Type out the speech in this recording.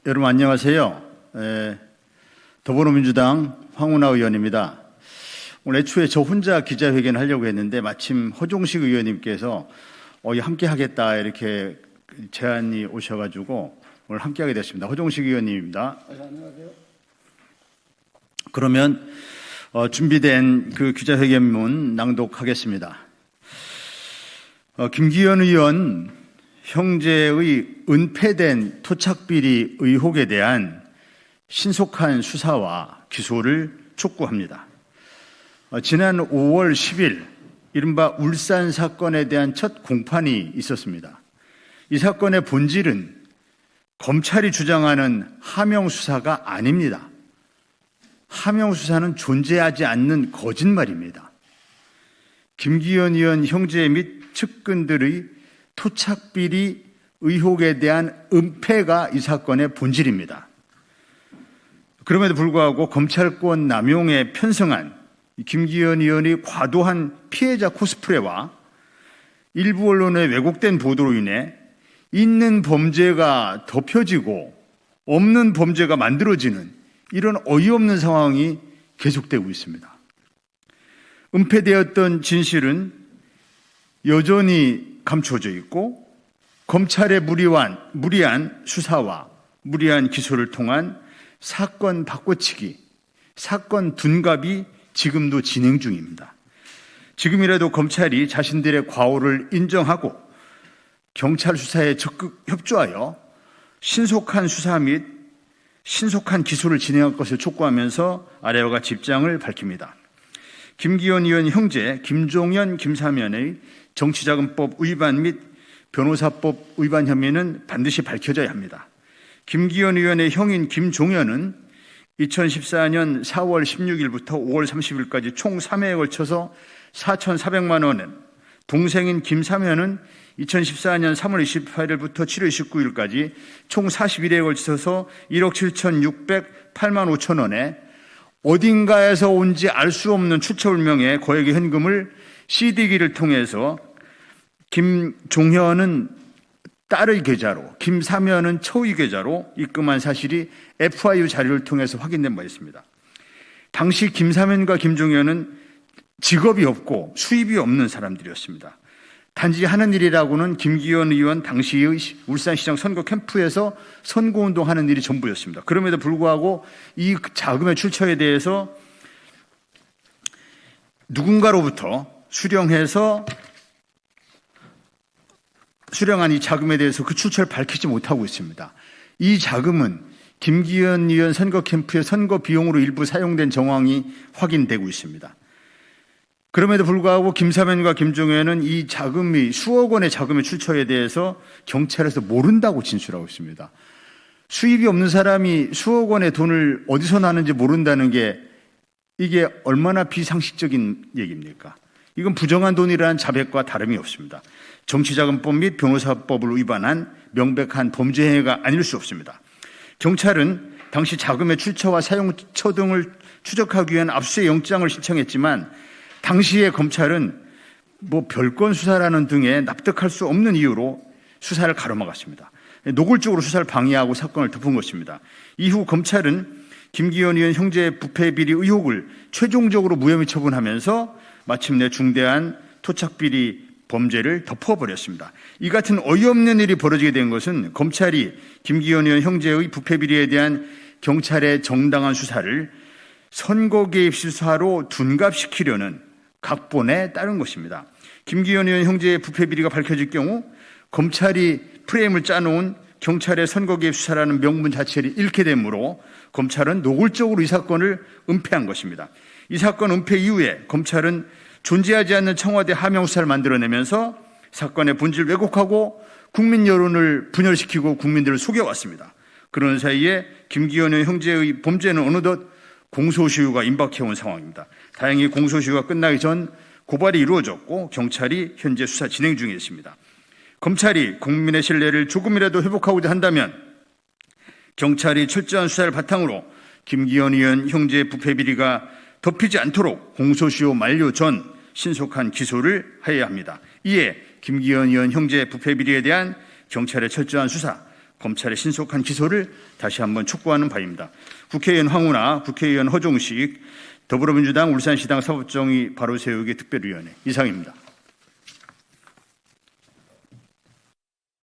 여러분 안녕하세요. 더불어민주당 황운하 의원입니다. 오늘 애초에 저 혼자 기자회견 하려고 했는데 마침 허종식 의원님께서 함께 하겠다 이렇게 제안이 오셔가지고 오늘 함께 하게 됐습니다. 허종식 의원님입니다. 안녕하세요. 그러면 준비된 그 기자회견문 낭독하겠습니다. 김기현 의원 형제의 은폐된 토착비리 의혹에 대한 신속한 수사와 기소를 촉구합니다. 지난 5월 10일 이른바 울산 사건에 대한 첫 공판이 있었습니다. 이 사건의 본질은 검찰이 주장하는 하명 수사가 아닙니다. 하명 수사는 존재하지 않는 거짓말입니다. 김기현 의원 형제 및 측근들의 토착비리 의혹에 대한 은폐가 이 사건의 본질입니다. 그럼에도 불구하고 검찰권 남용에 편성한 김기현 의원의 과도한 피해자 코스프레와 일부 언론의 왜곡된 보도로 인해 있는 범죄가 덮여지고 없는 범죄가 만들어지는 이런 어이없는 상황이 계속되고 있습니다. 은폐되었던 진실은 여전히 감춰져 있고 검찰의 무리한 수사와 무리한 기소를 통한 사건 바꿔치기, 사건 둔갑이 지금도 진행 중입니다. 지금이라도 검찰이 자신들의 과오를 인정하고 경찰 수사에 적극 협조하여 신속한 수사 및 신속한 기소를 진행할 것을 촉구하면서 아래와 같이 입장을 밝힙니다. 김기현 의원 형제 김종현, 김사면의 정치자금법 위반 및 변호사법 위반 혐의는 반드시 밝혀져야 합니다. 김기현 의원의 형인 김종현은 2014년 4월 16일부터 5월 30일까지 총 3회에 걸쳐서 4,400만 원, 동생인 김사면은 2014년 3월 28일부터 7월 29일까지 총 41회에 걸쳐서 1억 7,608만 5천 원에 어딘가에서 온지 알 수 없는 출처불명의 거액의 현금을 CD기를 통해서 김종현은 딸의 계좌로, 김사면은 처의 계좌로 입금한 사실이 FIU 자료를 통해서 확인된 바 있습니다. 당시 김사면과 김종현은 직업이 없고 수입이 없는 사람들이었습니다. 단지 하는 일이라고는 김기현 의원 당시의 울산시장 선거 캠프에서 선거운동하는 일이 전부였습니다. 그럼에도 불구하고 이 자금의 출처에 대해서 누군가로부터 수령한 이 자금에 대해서 그 출처를 밝히지 못하고 있습니다. 이 자금은 김기현 의원 선거 캠프의 선거 비용으로 일부 사용된 정황이 확인되고 있습니다. 그럼에도 불구하고 김사면과 김종현은 이 자금이 수억 원의 자금의 출처에 대해서 경찰에서 모른다고 진술하고 있습니다. 수입이 없는 사람이 수억 원의 돈을 어디서 나는지 모른다는 게 이게 얼마나 비상식적인 얘기입니까? 이건 부정한 돈이라는 자백과 다름이 없습니다. 정치자금법 및 변호사법을 위반한 명백한 범죄 행위가 아닐 수 없습니다. 경찰은 당시 자금의 출처와 사용처 등을 추적하기 위한 압수수색 영장을 신청했지만 당시에 검찰은 별건 수사라는 등에 납득할 수 없는 이유로 수사를 가로막았습니다. 노골적으로 수사를 방해하고 사건을 덮은 것입니다. 이후 검찰은 김기현 의원 형제의 부패 비리 의혹을 최종적으로 무혐의 처분하면서 마침내 중대한 토착비리 범죄를 덮어버렸습니다. 이 같은 어이없는 일이 벌어지게 된 것은 검찰이 김기현 의원 형제의 부패 비리에 대한 경찰의 정당한 수사를 선거 개입 수사로 둔갑시키려는 각본에 따른 것입니다. 김기현 의원 형제의 부패 비리가 밝혀질 경우 검찰이 프레임을 짜놓은 경찰의 선거 개입 수사라는 명분 자체를 잃게 되므로 검찰은 노골적으로 이 사건을 은폐한 것입니다. 이 사건 은폐 이후에 검찰은 존재하지 않는 청와대 하명 수사를 만들어내면서 사건의 본질을 왜곡하고 국민 여론을 분열시키고 국민들을 속여왔습니다. 그런 사이에 김기현 의원 형제의 범죄는 어느덧 공소시효가 임박해온 상황입니다. 다행히 공소시효가 끝나기 전 고발이 이루어졌고 경찰이 현재 수사 진행 중에 있습니다. 검찰이 국민의 신뢰를 조금이라도 회복하고자 한다면 경찰이 철저한 수사를 바탕으로 김기현 의원 형제의 부패 비리가 덮이지 않도록 공소시효 만료 전 신속한 기소를 해야 합니다. 이에 김기현 의원 형제 부패 비리에 대한 경찰의 철저한 수사, 검찰의 신속한 기소를 다시 한번 촉구하는 바입니다. 국회의원 황운하, 국회의원 허종식, 더불어민주당 울산시당 사법정의 바로세우기 특별위원회 이상입니다.